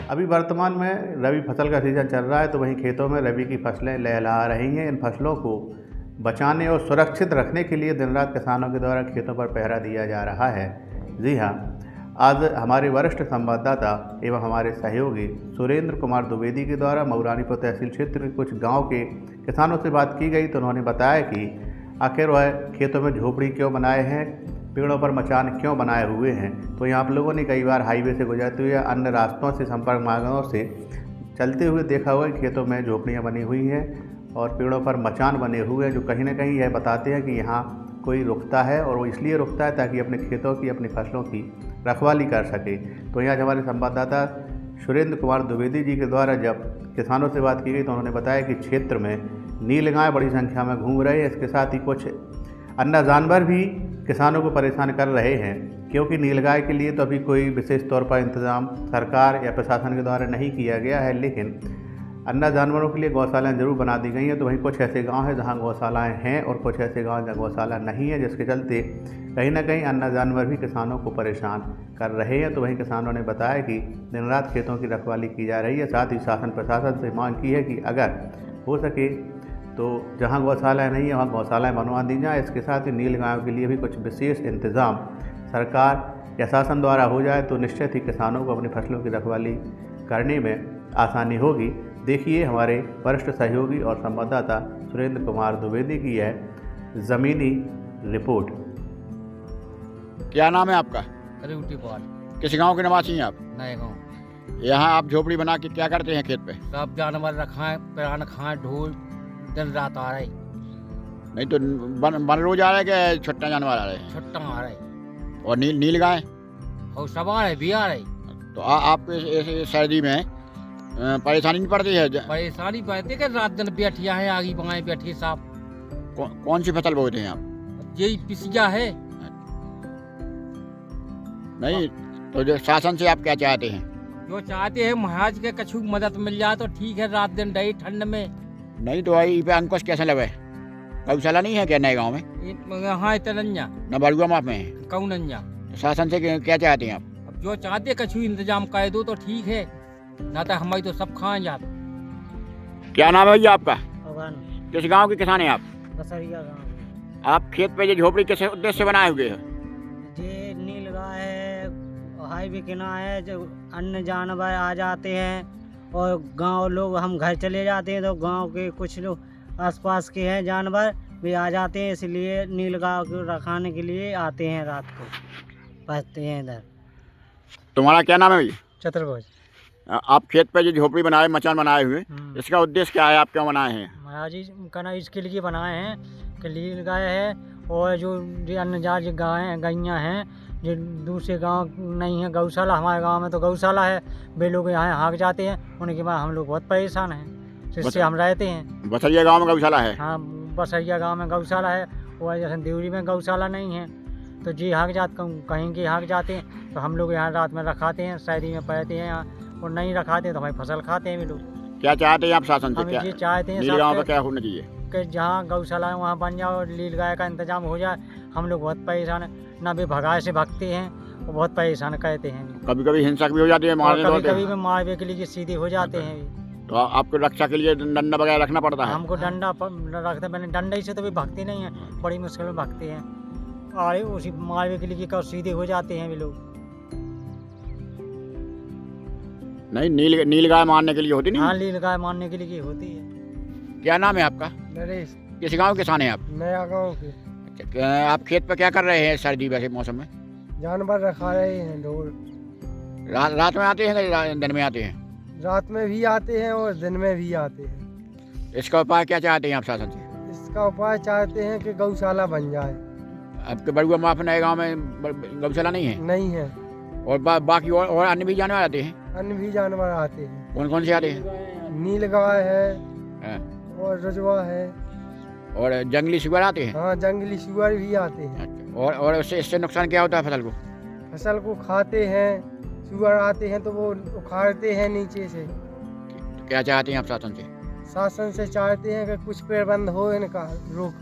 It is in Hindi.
अभी वर्तमान में रबी फसल का सीज़न चल रहा है, तो वहीं खेतों में रबी की फसलें लहलहा रही हैं। इन फसलों को बचाने और सुरक्षित रखने के लिए दिन रात किसानों के द्वारा खेतों पर पहरा दिया जा रहा है। जी हाँ, आज हमारे वरिष्ठ संवाददाता एवं हमारे सहयोगी सुरेंद्र कुमार द्विवेदी के द्वारा मऊरानीपुर तहसील क्षेत्र के कुछ गाँव के किसानों से बात की गई, तो उन्होंने बताया कि आखिर वह खेतों में झोपड़ी क्यों बनाए हैं, पेड़ों पर मचान क्यों बनाए हुए हैं। तो यहाँ आप लोगों ने कई बार हाईवे से गुजरते हुए या अन्य रास्तों से, संपर्क मार्गों से चलते हुए देखा हुआ कि खेतों में झोपड़ियाँ बनी हुई हैं और पेड़ों पर मचान बने हुए हैं, जो कहीं ना कहीं यह बताते हैं कि यहाँ कोई रुकता है, और वो इसलिए रुकता है ताकि अपने खेतों की, अपनी फसलों की रखवाली कर सके। तो यहाँ हमारे संवाददाता सुरेंद्र कुमार द्विवेदी जी के द्वारा जब किसानों से बात की गई, तो उन्होंने बताया कि क्षेत्र में नीलगाय बड़ी संख्या में घूम रहे हैं। इसके साथ ही कुछ अन्य जानवर भी किसानों को परेशान कर रहे हैं, क्योंकि नीलगाय के लिए तो अभी कोई विशेष तौर पर इंतज़ाम सरकार या प्रशासन के द्वारा नहीं किया गया है, लेकिन अन्य जानवरों के लिए गौशालाएं ज़रूर बना दी गई हैं। तो वहीं कुछ ऐसे गांव हैं जहां गौशालाएं हैं और कुछ ऐसे गांव जहां गौशाला नहीं है, जिसके चलते कहीं ना कहीं अन्य जानवर भी किसानों को परेशान कर रहे हैं। तो वहीं किसानों ने बताया कि दिन रात खेतों की रखवाली की जा रही है। साथ ही शासन प्रशासन से मांग की है कि अगर हो सके तो जहाँ गौशालाएँ नहीं है वहाँ गौशालाएँ बनवा दी जाएँ। इसके साथ ही नीलगायों के लिए भी कुछ विशेष इंतज़ाम सरकार या शासन द्वारा हो जाए, तो निश्चित ही किसानों को अपनी फसलों की रखवाली करने में आसानी होगी। देखिए हमारे वरिष्ठ सहयोगी और संवाददाता सुरेंद्र कुमार द्विवेदी की यह ज़मीनी रिपोर्ट। क्या नाम है आपका? रिवटी पाल। किस गांव के निवासी हैं आप? नए गाँव। यहाँ आप झोपड़ी बना के क्या करते हैं खेत पे? सब जानवर रखाएं, पिरान खाएं, ढोल दिन रात आ रहे। नहीं तो बन रोज आ रहे हैं कि छोटा जानवर आ रहे हैं? छुट्टा आ रहे और नील गाय और सब आ रहे, भी आ रहे। तो आपको इस सर्दी में परेशानी नहीं पड़ती है? परेशानी पड़ती है कि रात दिन बैठिया है, आगे बगाए बैठी साहब। कौन सी फसल बोते हैं आप? यही पिसिया है। नहीं तो जो शासन से आप क्या चाहते हैं? जो चाहते हैं महाराज के कछु मदद मिल जाए तो ठीक है, रात दिन रही ठंड में। नहीं तो भाई पे अंकुश कैसे लगे? गौशाला नहीं है क्या नए गाँव में? हाँ इतनन्या न बड़ुआ माप में है? कौनन्या। शासन से क्या चाहते हैं आप? अब जो चाहते कछु इंतजाम कर दो तो ठीक है, ना तो हमारी तो सब खाएं जाते। क्या नाम है भैया आपका? अवन। किस गांव के किसान हैं आप? बसरिया गाँव। आप खेत पे ये झोपड़ी किस उद्देश्य से बनाए हुए हैं? ये नीलगाय है, हाईवे किनारा है, जो अन्य जानवर आ जाते हैं और गांव लोग, हम घर चले जाते हैं तो गांव के कुछ लोग आसपास के हैं जानवर भी आ जाते हैं, इसलिए नीलगाय को रखाने के लिए आते हैं, रात को बसते हैं इधर। तुम्हारा क्या नाम है भैया? चतुर्भुज। आप खेत पे जो झोपड़ी बनाए, मचान बनाए हुए, इसका उद्देश्य क्या है? आप क्यों बनाए हैं? महाराज जी कहना इसके लिए बनाए हैं कि नीलगाय है और जो अन्य जात गैयाँ हैं, जो दूसरे गांव नहीं है गौशाला, हमारे गांव में तो गौशाला है, वे लोग यहाँ हाँक जाते हैं, उनके बाद हम लोग बहुत परेशान हैं, जिससे हम रहते हैं। बसरिया गांव में गौशाला है? हाँ, बसरिया गांव में गौशाला है, और जैसे देवरी में गौशाला नहीं है, तो जी हाँक कहीं के हाँक जाते हैं, तो हम लोग यहाँ रात में रखाते हैं, सर्दी में पड़ते हैं यहाँ, और नहीं रखाते तो हमारी फसल खाते हैं वे लोग। क्या चाहते हैं आप शासन से? हम क्या ये चाहते हैं नीलगांव में क्या होना चाहिए? कि जहाँ गौशाला है वहाँ बन जाए और नीलगाय का इंतजाम हो जाए। हम लोग बहुत परेशान हैं, ना भी भगाए से भगते हैं और बहुत परेशान कहते हैं। कभी कभी हिंसक भी हो जाती है, मारने कभी कभी में मारने के लिए सीधे हो जाते हैं। तो आपको रक्षा के लिए डंडा वगैरह रखना पड़ता है? हमको डंडा रखते, मैंने डंडे से तो भी भगते नहीं हैं, बड़ी मुश्किल में भगते हैं, और उसी मारने के लिए कब सीधे हो जाते हैं वे लोग। नहीं नीलगाय मारने के लिए होती नहीं? हाँ, नीलगाय मारने के लिए होती है। क्या नाम है आपका? नरेश। किस गांव के किसान हैं आप? नया गाँव के। आप खेत पर क्या कर रहे हैं सर्दी वैसे मौसम में? जानवर रखा रहे हैं, ढोल। रात में आते हैं कि दिन में आते हैं? रात में भी आते हैं और दिन में भी आते हैं। इसका उपाय क्या चाहते हैं आप शासन से? इसका उपाय चाहते हैं कि गौशाला बन जाए। आपके बड़ुआ माफ नए गाँव में गौशाला नहीं है? नहीं है। और बाकी और अन्य भी जानवर आते हैं? अन्य भी जानवर आते हैं। कौन कौन से आते हैं? नीलगाय है हाँ। और रजवा है और जंगली सुअर आते हैं? हाँ, जंगली सुअर भी आते हैं। अच्छा। और इससे नुकसान क्या होता है फसल को? फसल को खाते हैं, सुअर आते हैं तो वो उखाड़ते हैं नीचे से। तो क्या चाहते हैं आप शासन से? शासन से चाहते हैं कि कुछ प्रबंध हो इनका, रोक